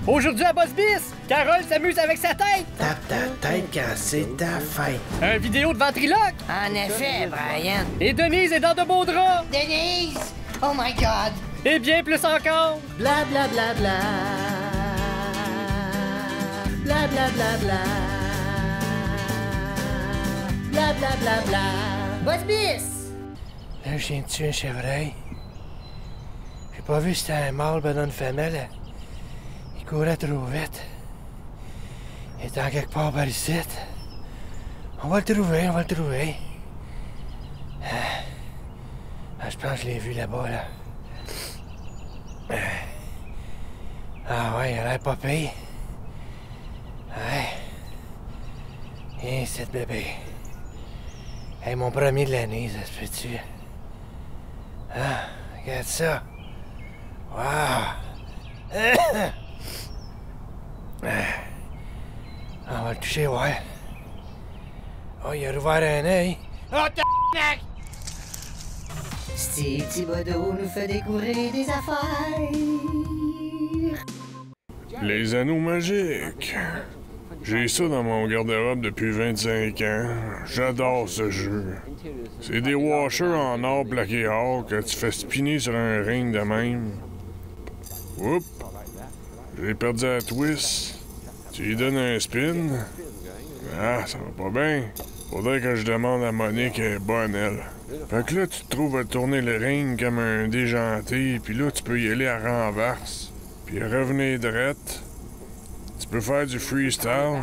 Aujourd'hui à Boss Bis, Carole s'amuse avec sa tête. Tape ta tête quand c'est ta fête. Un vidéo de ventriloque. En effet, Brian. Et Denise est dans de beaux draps. Denise! Oh my God! Et bien plus encore. Bla bla bla bla. Bla bla bla bla. Bla bla bla bla. Boss Bis! Là, je viens de tuer un chevreuil. J'ai pas vu si c'était un mâle ben une femelle. Il courait trop vite. Il était en quelque part par ici. On va le trouver, on va le trouver. Je pense que je l'ai vu là-bas, là. Ah ouais, il a l'air pas pire. Ouais. Et c'est bébé. Hey, mon premier de l'année, ça se peut-tu? Ah, regarde ça. Wow. On va le toucher, ouais. Oh, il a rouvert un œil. Oh, t***nac! Steve Thibodeau nous fait découvrir des affaires. Les anneaux magiques. J'ai ça dans mon garde-robe depuis 25 ans. J'adore ce jeu. C'est des washers en or plaqués or que tu fais spinner sur un ring de même. Oups! J'ai perdu la twist. Tu lui donnes un spin. Ah, ça va pas bien. Faudrait que je demande à Monique, elle est bonne, elle. Fait que là, tu te trouves à tourner le ring comme un déjanté, puis là, tu peux y aller à renverse. Puis revenir drette. Tu peux faire du freestyle.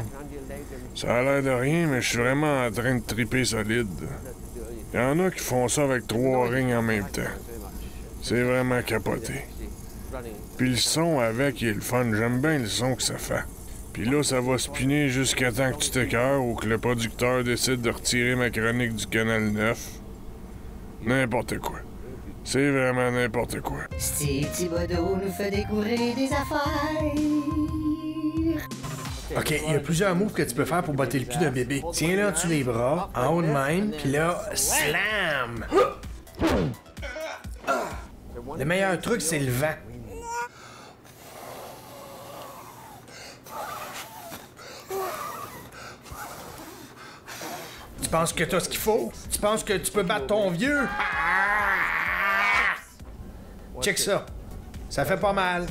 Ça a l'air de rien, mais je suis vraiment en train de triper solide. Il y en a qui font ça avec 3 rings en même temps. C'est vraiment capoté. Puis le son avec, il est le fun. J'aime bien le son que ça fait. Puis là, ça va spinner jusqu'à temps que tu t'écœures ou que le producteur décide de retirer ma chronique du Canal 9. N'importe quoi. C'est vraiment n'importe quoi. Steve Thibodeau nous fait découvrir des affaires. OK, il y a plusieurs moves que tu peux faire pour botter le cul d'un bébé. Tiens-le en dessous les bras, en haut de même, puis là, slam! Le meilleur truc, c'est le vent. Tu penses que t'as ce qu'il faut? Tu penses que tu peux battre ton vieux? Check ça. Ça fait pas mal.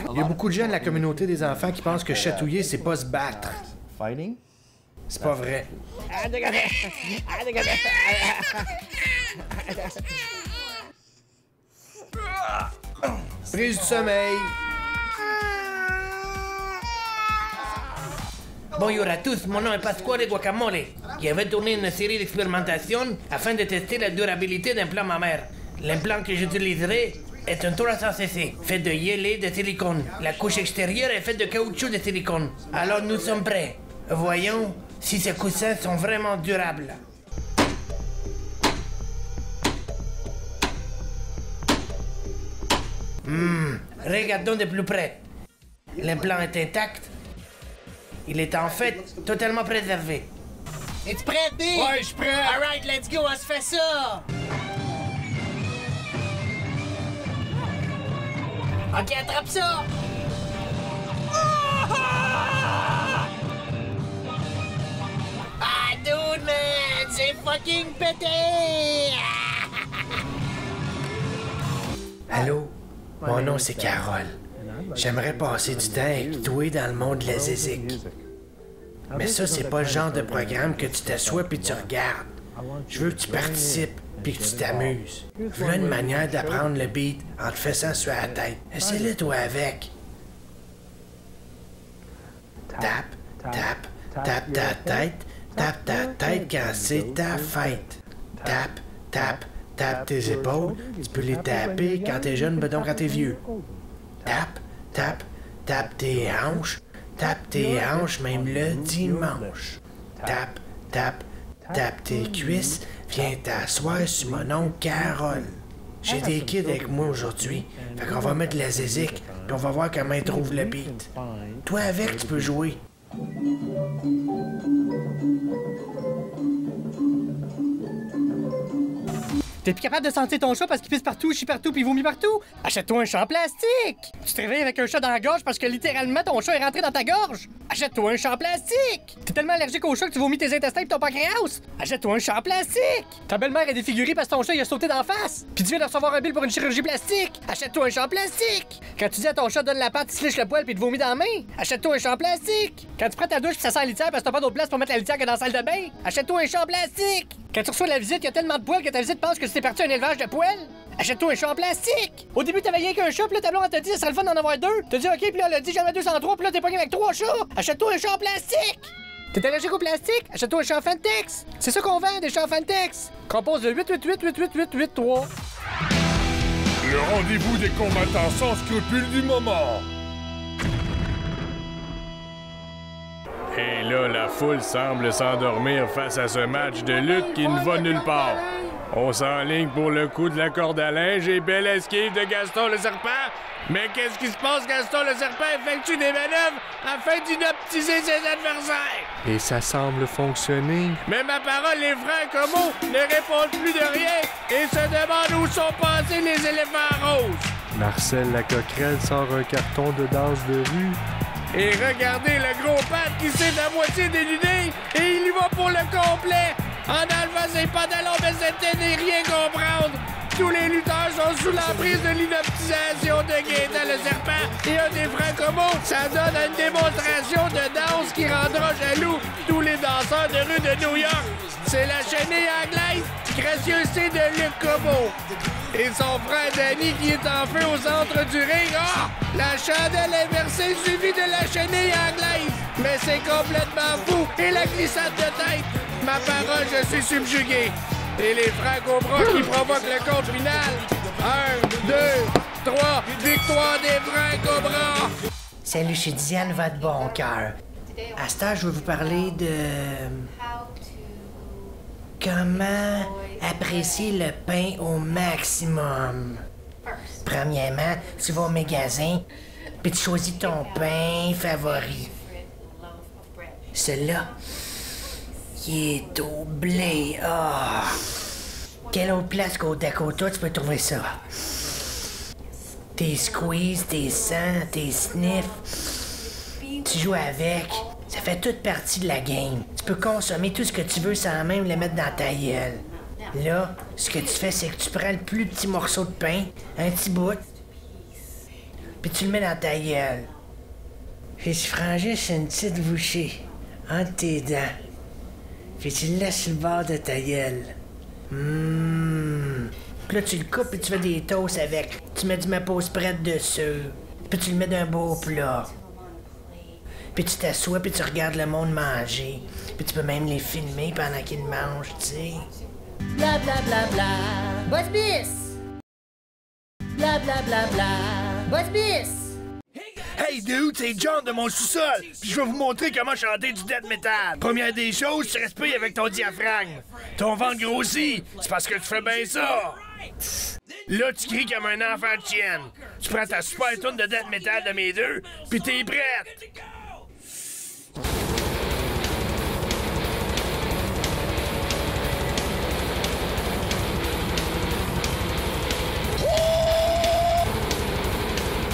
Il y a beaucoup de gens de la communauté des enfants qui pensent que chatouiller, c'est pas se battre. Fighting? C'est pas vrai. Prise du sommeil. Bonjour à tous, mon nom est Pasquale Guacamole. Je vais tourner une série d'expérimentations afin de tester la durabilité d'un plan mammaire. L'implant que j'utiliserai est un 300cc, fait de yélé de silicone. La couche extérieure est faite de caoutchouc de silicone. Alors nous sommes prêts. Voyons si ces coussins sont vraiment durables. Regardons de plus près. L'implant est intact. Il est en fait totalement préservé. Es-tu prêt, D? Ouais, je suis prêt. Alright, let's go, on se fait ça! Ok, attrape ça! Ah, dude, man! C'est fucking pété! Allô? Mon nom, c'est Carole. J'aimerais passer du temps avec toi dans le monde de la zézique. Mais ça, c'est pas le genre de programme que tu t'assois puis tu regardes. Je veux que tu participes puis que tu t'amuses. Voilà une manière d'apprendre le beat en te faisant sur la tête. Essaie-le toi avec. Tape, tape, tape ta tête. Tape ta tête quand c'est ta fête. Tape, tape, tape tes épaules. Tu peux les taper quand t'es jeune, ben donc quand t'es vieux. Tape, tape, tape tes hanches. Tape tes hanches même le dimanche. Tape, tape, tape tes cuisses. Viens t'asseoir sur mon oncle Carole. J'ai des kids avec moi aujourd'hui. Fait qu'on va mettre la zézique, puis on va voir comment ils trouvent le beat. Toi avec, tu peux jouer. T'es plus capable de sentir ton chat parce qu'il pisse partout, chie partout puis vomit partout? Achète-toi un chat en plastique! Tu te réveilles avec un chat dans la gorge parce que littéralement ton chat est rentré dans ta gorge! Achète-toi un chat en plastique! T'es tellement allergique au chat que tu vomis tes intestins pis ton pancréas! Achète-toi un chat en plastique! Ta belle-mère est défigurée parce que ton chat il a sauté d'en face! Puis tu viens de recevoir un bill pour une chirurgie plastique! Achète-toi un chat en plastique! Quand tu dis à ton chat donne la patte, il se liche le poil puis te vomit dans la main! Achète-toi un chat en plastique! Quand tu prends ta douche pis ça sent la litière parce que t'as pas d'autre place pour mettre la litière que dans la salle de bain! Achète-toi un chat en plastique! Quand tu reçois la visite, il y a tellement de poils que ta visite pense que c'était parti un élevage de poils! Achète-toi un chat en plastique! Au début, t'avais rien qu'un chat, pis là, ta blonde t'a dit, ça serait le fun d'en avoir 2. T'as dit, OK, pis là, elle a dit, j'en ai 203, pis là, t'es pogné avec 3 chats! Achète-toi un chat en plastique! T'es allergique au plastique? Achète-toi un chat en Fantex! C'est ça qu'on vend, des chats en Fantex! Compose de 888-888-883. Le rendez-vous des combattants sans scrupules du moment. Et là, la foule semble s'endormir face à ce match de lutte qui ne va nulle part. On s'enligne pour le coup de la corde à linge et belle esquive de Gaston le Serpent. Mais qu'est-ce qui se passe? Gaston le Serpent effectue des manœuvres afin d'inoptiser ses adversaires. Et ça semble fonctionner. Mais ma parole, les frères Como ne répondent plus de rien et se demandent où sont passés les éléphants roses. Marcel la coquerelle sort un carton de danse de rue. Et regardez le gros Pat qui s'est à moitié dénudé et il y va pour le complet en enlevant ses pantalons mais c'était de rien comprendre. Tous les lutteurs sont sous l'emprise de l'inoptisation de Gaétan le Serpent et un des frères Como. Ça donne une démonstration de danse qui rendra jaloux tous les danseurs de rue de New York. C'est la chenille anglaise, gracieuseté de Luc Como. Et son frère Danny qui est en feu au centre du ring. Ah! La chandelle inversée suivie de la chenille anglaise. Mais c'est complètement fou. Et la glissade de tête. Ma parole, je suis subjugué. Et les frères Cobra qui provoquent le compte final. 1, 2, 3, victoire des frères Cobra. Salut, je suis Diane, votre bon cœur. À ce temps, je vais vous parler de... comment apprécier le pain au maximum. Premièrement, tu vas au magasin, puis tu choisis ton pain favori. Celui-là, qui est au blé. Ah! Quelle autre place qu'au Dakota tu peux trouver ça? Tes squeezes, tes sangs, tes sniffs. Tu joues avec. Ça fait toute partie de la game. Tu peux consommer tout ce que tu veux sans même le mettre dans ta gueule. Là, ce que tu fais, c'est que tu prends le plus petit morceau de pain, un petit bout, puis tu le mets dans ta gueule. Puis tu prends juste une petite bouchée entre tes dents. Puis tu le laisses sur le bord de ta gueule. Puis là, tu le coupes et tu fais des toasts avec. Tu mets du maple spread dessus. Puis tu le mets d'un beau plat. Puis tu t'assois puis tu regardes le monde manger. Puis tu peux même les filmer pendant qu'ils mangent, tu sais. Bla bla bla bla. Boss bis. Bla bla bla bla. Boss bis. Hey dude, c'est John de mon sous-sol. Puis je vais vous montrer comment chanter du death metal. Première des choses, tu respires avec ton diaphragme. Ton ventre grossit, c'est parce que tu fais bien ça. Là, tu cries comme un enfant de chienne. Tu prends ta super toune de death metal de mes deux, puis t'es prête.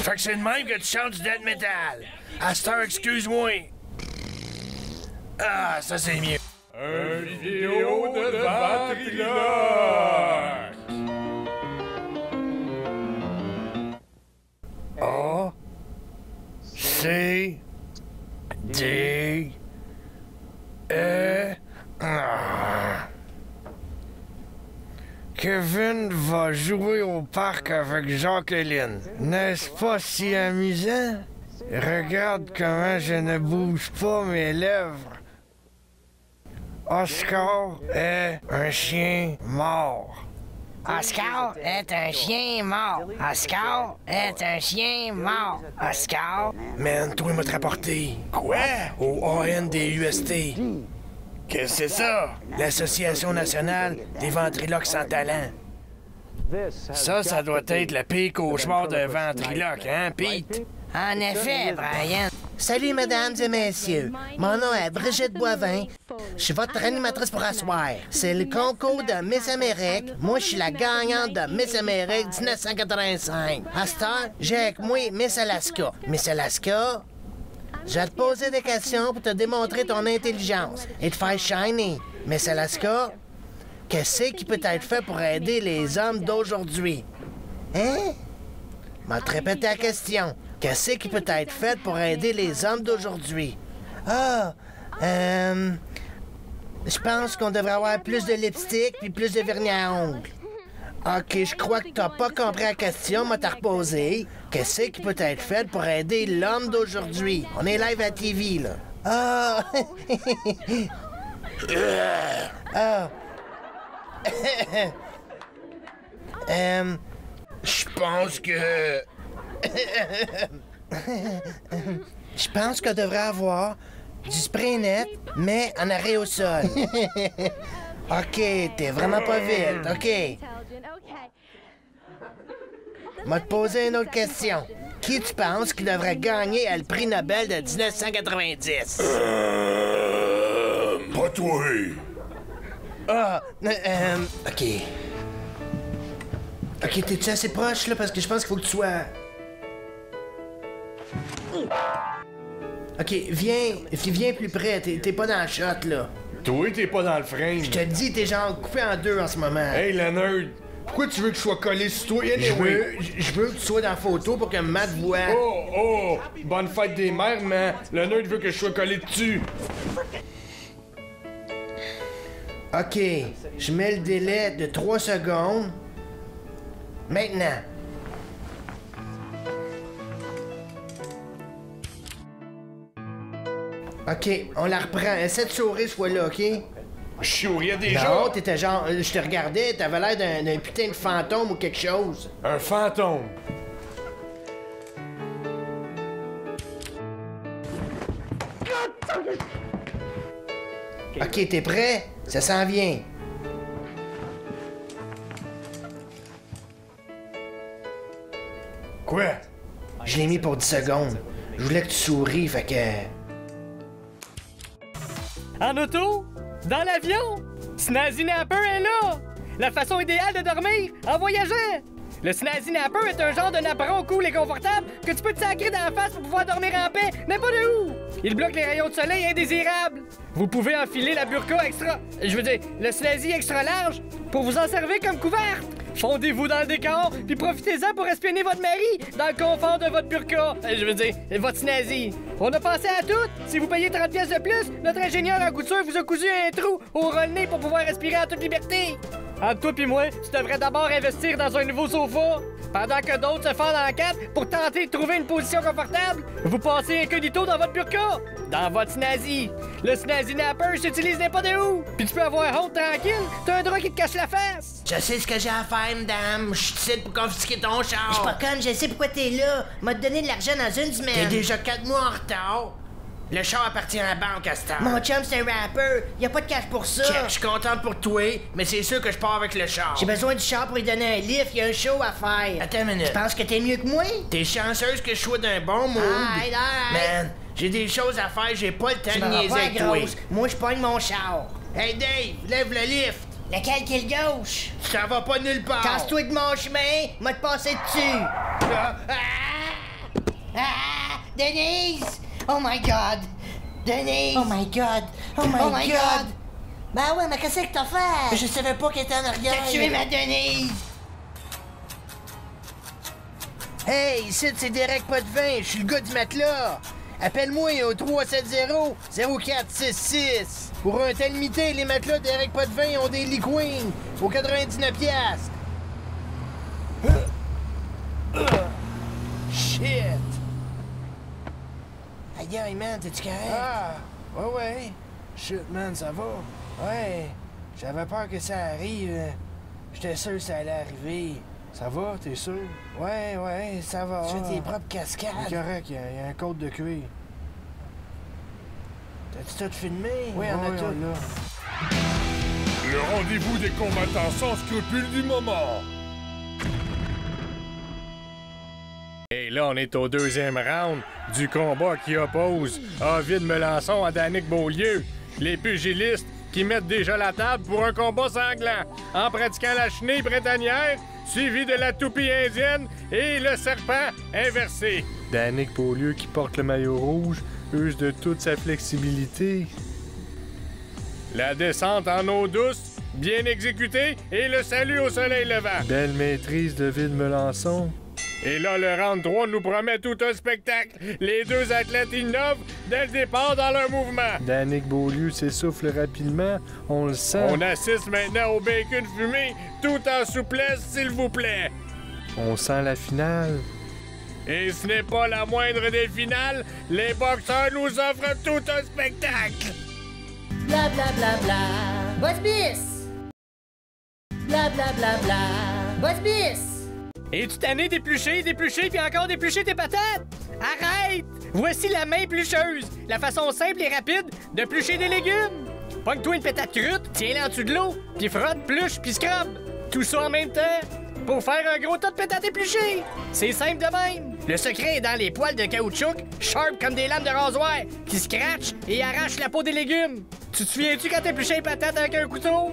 Fait que c'est de même que tu chantes du death metal. À cette heure, excuse-moi. Ah, ça c'est mieux. Un vidéo de Ventriloque. A C D E Kevin va jouer au parc avec Jacqueline. N'est-ce pas si amusant? Regarde comment je ne bouge pas mes lèvres. Oscar est un chien mort. Oscar est un chien mort. Oscar est un chien mort. Oscar. Man, toi, il m'a te rapporté. Quoi? Au ANDUST. Qu'est-ce que c'est ça? L'Association nationale des ventriloques sans talent. Ça doit être le pire cauchemar d'un ventriloque, hein, Pete? En effet, Brian. Salut, mesdames et messieurs. Mon nom est Brigitte Boivin. Je suis votre animatrice pour asseoir. C'est le concours de Miss Amérique. Moi, je suis la gagnante de Miss Amérique 1985. À cette heure, j'ai avec moi Miss Alaska. Miss Alaska, je vais te poser des questions pour te démontrer ton intelligence et te faire shiner. Miss Alaska, qu'est-ce qui peut être fait pour aider les hommes d'aujourd'hui? Hein? Je vais te répéter la question. Qu'est-ce qui peut être fait pour aider les hommes d'aujourd'hui? Ah, je pense qu'on devrait avoir plus de lipstick puis plus de vernis à ongles. OK, je crois que t'as pas compris la question, m'a t'as reposé. Qu'est-ce qui peut être fait pour aider l'homme d'aujourd'hui? On est live à TV, là. Ah! Ah! Je pense que... Je pense qu'on devrait avoir du spray net, mais en arrêt au sol. OK, t'es vraiment pas vite. OK. Je vais te poser une autre question. Qui tu penses qui devrait gagner le prix Nobel de 1990? Pas toi! Ah, OK. OK, t'es-tu assez proche, là? Parce que je pense qu'il faut que tu sois... OK, viens plus près. T'es pas dans le shot, là. Toi, t'es pas dans le frame. Je te dis, t'es genre coupé en deux en ce moment. Hey, Leonard, pourquoi tu veux que je sois collé sur toi? Je veux que tu sois dans la photo pour que Matt voit. Oh! Bonne fête des mères, mais Leonard veut que je sois collé dessus. OK, je mets le délai de 3 secondes. Maintenant. OK, on la reprend. Essaie de sourire, sois là, OK? Je souriais déjà. Non, t'étais genre... je te regardais, t'avais l'air d'un putain de fantôme ou quelque chose. Un fantôme. OK, t'es prêt? Ça s'en vient. Quoi? Je l'ai mis pour 10 secondes. Je voulais que tu souris, fait que... En auto? Dans l'avion? Snazzy Napper est là! La façon idéale de dormir en voyageant! Le Snazzy Napper est un genre de napperon cool et confortable que tu peux te sacrer dans la face pour pouvoir dormir en paix n'importe où! Il bloque les rayons de soleil indésirables! Vous pouvez enfiler la burqa extra... Je veux dire, le Snazzy extra large pour vous en servir comme couverte! Fondez-vous dans le décor, puis profitez-en pour espionner votre mari dans le confort de votre burqa. Je veux dire, votre Snazzy. On a pensé à tout. Si vous payez 30 pièces de plus, notre ingénieur en couture vous a cousu un trou au ras-le-nez pour pouvoir respirer en toute liberté. Entre toi et moi, tu devrais d'abord investir dans un nouveau sofa. Pendant que d'autres se fendent en quatre pour tenter de trouver une position confortable, vous passez incognito dans votre burqa, dans votre Snazzy. Le Snazzy Napper s'utilise n'importe où. Puis tu peux avoir honte tranquille, t'as un drap qui te cache la face. Je sais ce que j'ai à faire, madame. Je suis ici pour confisquer ton char. Je suis pas conne, je sais pourquoi t'es là. M'a donné de l'argent dans une T'es semaine. déjà 4 mois en retard. Le char appartient à la banque à cette heure. Mon chum, c'est un rapper. Y a pas de cash pour ça. Check, je suis contente pour toi, mais c'est sûr que je pars avec le char. J'ai besoin du char pour lui donner un lift. Y a un show à faire. Attends une minute. Tu penses que t'es mieux que moi? T'es chanceuse que je sois d'un bon mood. Arrête. Man, j'ai des choses à faire, j'ai pas le temps Tu de m'en niaiser vas avec toi. grosse. Moi, je pogne mon char. Hey Dave, lève le lift. Lequel qui est le gauche? Ça va pas nulle part. Casse-toi de mon chemin. M'a te passer dessus. Denise! Oh my God! Denise! Oh my God! Oh my God! Ben ouais, mais qu'est-ce que t'as fait? Je savais pas qu'elle était en arrière. T'as tué ma Denise! Hey, ici, c'est Derek Potvin, je suis le gars du matelas. Appelle-moi au 370-0466. Pour un tel mité, les matelas Derek Potvin ont des Lee Queen au 99$. Shit! Aïe, aïe, man, t'es-tu correct? Ah, ouais. Shit, man, ça va? Ouais, j'avais peur que ça arrive. J'étais sûr que ça allait arriver. Ça va, t'es sûr? Ouais, ça va. Tu fais tes propres cascades. C'est correct, il y a un code de cuir. T'as-tu tout filmé? Oui, on a tout. Là. Le rendez-vous des combattants sans scrupules du moment. Hey Et là, on est au deuxième round du combat qui oppose Ovid Melançon à Danick Beaulieu. Les pugilistes qui mettent déjà la table pour un combat sanglant en pratiquant la chenille printanière, suivi de la toupie indienne et le serpent inversé. Danick Beaulieu qui porte le maillot rouge use de toute sa flexibilité. La descente en eau douce, bien exécutée, et le salut au soleil levant. Belle maîtrise de Ovid Melançon. Et là, le round 3 nous promet tout un spectacle. Les deux athlètes innovent dès le départ dans leur mouvement. Danick Beaulieu s'essouffle rapidement, on le sent. On assiste maintenant au bacon fumé, tout en souplesse, s'il vous plaît. On sent la finale. Et ce n'est pas la moindre des finales, les boxeurs nous offrent tout un spectacle. Bla bla bla bla. Boss bis. Bla bla bla bla. Boss bis. Es-tu tanné d'éplucher, puis encore d'éplucher tes patates? Arrête! Voici la main éplucheuse, la façon simple et rapide de plucher des légumes. Pogne-toi une patate crute, tiens-la en dessous de l'eau, puis frotte, pluche, puis scrub. Tout ça en même temps pour faire un gros tas de patates épluchées. C'est simple de même. Le secret est dans les poils de caoutchouc, sharp comme des lames de rasoir, qui scratchent et arrachent la peau des légumes. Tu te souviens-tu quand t'épluchais les patates avec un couteau?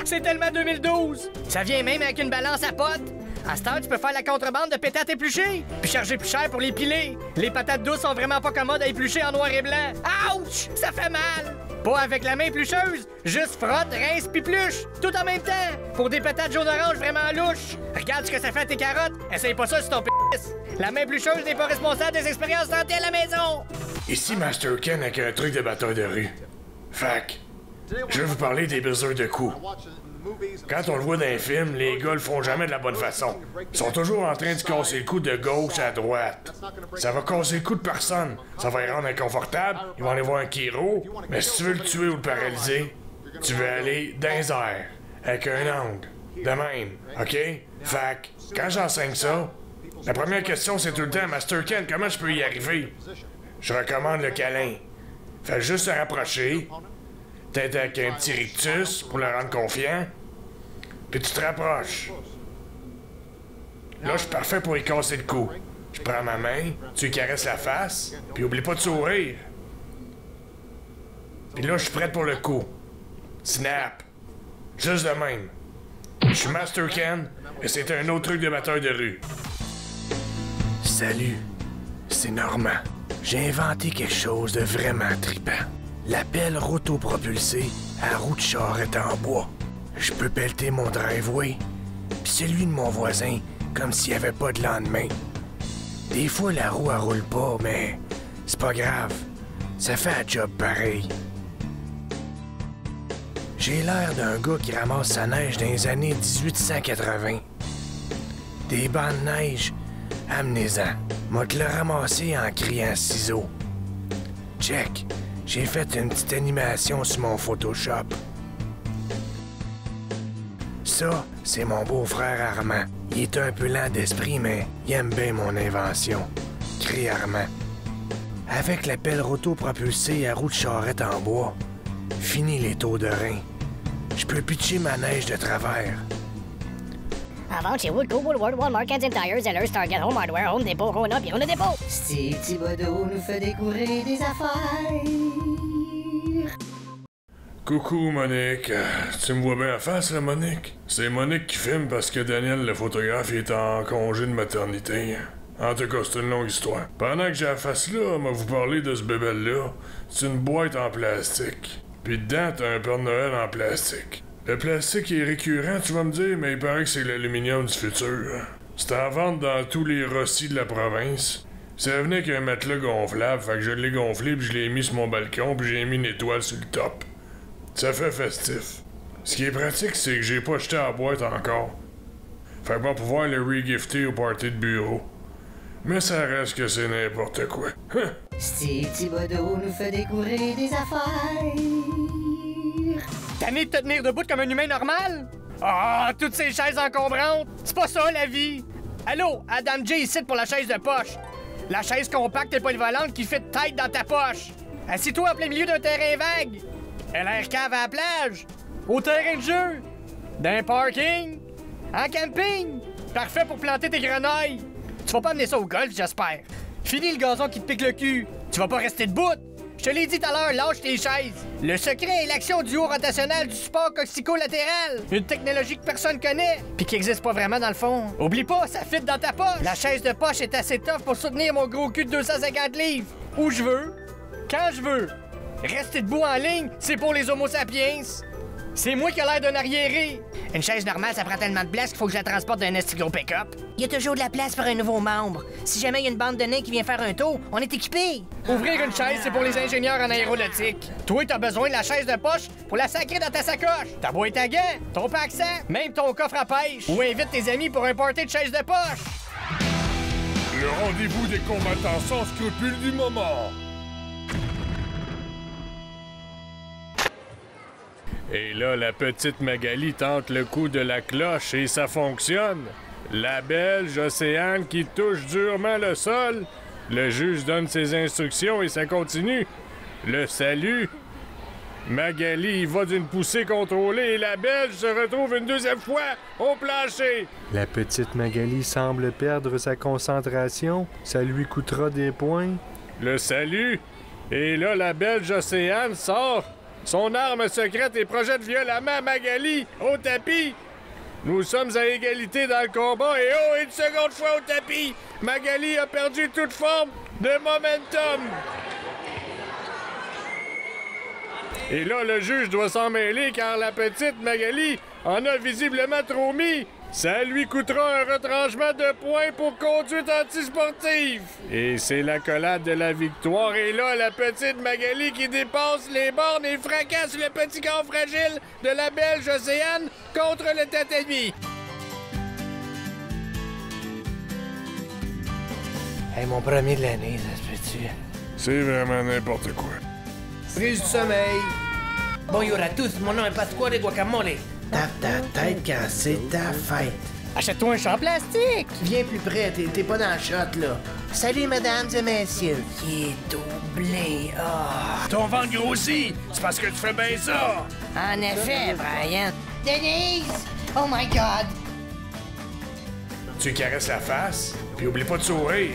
C'est tellement 2012. Ça vient même avec une balance à potes. À cette heure, tu peux faire la contrebande de pétates épluchées, puis charger plus cher pour les piler. Les patates douces sont vraiment pas commodes à éplucher en noir et blanc. Ouch! Ça fait mal! Pas avec la main éplucheuse, juste frotte, rince puis pluche, tout en même temps, pour des patates jaune-orange vraiment louches. Regarde ce que ça fait à tes carottes, essaye pas ça sur ton p***. La main éplucheuse n'est pas responsable des expériences santé à la maison. Ici Master Ken avec un truc de batteur de rue. Fac, je vais vous parler des besoins de coups. Quand on le voit dans les films, les gars le font jamais de la bonne façon. Ils sont toujours en train de casser le cou de gauche à droite. Ça va casser le cou de personne. Ça va les rendre inconfortables. Ils vont aller voir un chiro. Mais si tu veux le tuer ou le paralyser, tu veux aller dans les airs, avec un angle. De même, OK? Fac, quand j'enseigne ça, la première question c'est tout le temps, Master Ken, comment je peux y arriver? Je recommande le câlin. Fais juste se rapprocher. Peut-être avec un petit rictus pour le rendre confiant. Puis tu te rapproches. Là, je suis parfait pour y casser le cou. Je prends ma main, tu lui caresses la face, puis oublie pas de sourire. Puis là, je suis prêt pour le coup. Snap. Juste de même. Je suis Master Ken, et c'est un autre truc de batteur de rue. Salut, c'est Normand. J'ai inventé quelque chose de vraiment trippant. La pelle rotopropulsée à roue de charrette en bois. Je peux pelleter mon driveway, puis celui de mon voisin, comme s'il n'y avait pas de lendemain. Des fois, la roue, elle roule pas, mais c'est pas grave. Ça fait un job pareil. J'ai l'air d'un gars qui ramasse sa neige dans les années 1880. Des bancs de neige, amenez-en. Moi te le ramasser en criant ciseaux. Check. J'ai fait une petite animation sur mon Photoshop. Ça, c'est mon beau-frère Armand. Il est un peu lent d'esprit, mais il aime bien mon invention. Crie Armand. Avec la pelle rotopropulsée à roue de charrette en bois, fini les taux de rein. Je peux pitcher ma neige de travers. En vente chez Woodco, Woodward, Walmart, Canadian Tire, Zellers, Target, Home Hardware, Home Depot, Rona, puis Rona Depot. Steve Thibodeau nous fait découvrir des affaires. Coucou Monique. Tu me vois bien en face, là, Monique? C'est Monique qui filme parce que Daniel, le photographe, il est en congé de maternité. En tout cas, c'est une longue histoire. Pendant que j'ai la face là, on va vous parler de ce bébé-là. C'est une boîte en plastique. Puis dedans, t'as un Père Noël en plastique. Le plastique est récurrent, tu vas me dire, mais il paraît que c'est l'aluminium du futur. C'est en vente dans tous les Rossi de la province. Ça venait qu'un matelas gonflable, fait que je l'ai gonflé, puis je l'ai mis sur mon balcon, puis j'ai mis une étoile sur le top. Ça fait festif. Ce qui est pratique, c'est que j'ai pas jeté la boîte encore. Fait qu'on va pouvoir le regifter au party de bureau. Mais ça reste que c'est n'importe quoi. Steve Thibodeau nous fait découvrir des affaires. Tanné de te tenir debout comme un humain normal? Ah, toutes ces chaises encombrantes! C'est pas ça, la vie! Allô, Adam J ici pour la chaise de poche. La chaise compacte et polyvalente qui fait de tête dans ta poche. Assis-toi en plein milieu d'un terrain vague. Elle a l'air cave à la plage. Au terrain de jeu. D'un parking. En camping. Parfait pour planter tes grenouilles. Tu vas pas amener ça au golf, j'espère. Fini le gazon qui te pique le cul. Tu vas pas rester debout. Je te l'ai dit tout à l'heure, lâche tes chaises. Le secret est l'action du haut rotationnel du support coxico-latéral. Une technologie que personne connaît, puis qui existe pas vraiment dans le fond. Oublie pas, ça fit dans ta poche. La chaise de poche est assez tough pour soutenir mon gros cul de 250 livres. Où je veux, quand je veux. Rester debout en ligne, c'est pour les homo sapiens. C'est moi qui ai l'air d'un arriéré. Une chaise normale, ça prend tellement de place qu'il faut que je la transporte d'un esti gros pick-up. Il y a toujours de la place pour un nouveau membre. Si jamais il y a une bande de nains qui vient faire un tour, on est équipé. Ouvrir une chaise, c'est pour les ingénieurs en aéronautique. Toi, t'as besoin de la chaise de poche pour la sacrer dans ta sacoche. Ta boîte à gants, ton pack-sac, même ton coffre à pêche. Ou invite tes amis pour un party de chaise de poche. Le rendez-vous des combattants sans scrupules du moment. Et là, la petite Magali tente le coup de la cloche et ça fonctionne. La Belge Océane qui touche durement le sol. Le juge donne ses instructions et ça continue. Le salut. Magali y va d'une poussée contrôlée et la Belge se retrouve une deuxième fois au plancher. La petite Magali semble perdre sa concentration. Ça lui coûtera des points. Le salut. Et là, la Belge Océane sort son arme secrète et projette violemment Magali au tapis. Nous sommes à égalité dans le combat et oh, une seconde fois au tapis. Magali a perdu toute forme de momentum. Et là, le juge doit s'en mêler car la petite Magali en a visiblement trop mis. Ça lui coûtera un retranchement de points pour conduite antisportive. Et c'est l'accolade de la victoire. Et là, la petite Magali qui dépasse les bornes et fracasse le petit corps fragile de la Belge Océane contre le tatami. Hey, mon premier de l'année, ça se peut-tu? C'est vraiment n'importe quoi. Prise du sommeil. Bonjour à tous, mon nom est Pasquale Guacamole. Tape ta tête quand c'est ta fête. Achète-toi un champ plastique. Viens plus près, t'es pas dans le shot, là. Salut, mesdames et messieurs. Il est doublé. Ah. Ton ventre grossit, c'est parce que tu fais bien ça. En effet, Brian. Denise! Oh my God! Tu caresses la face, puis oublie pas de sourire.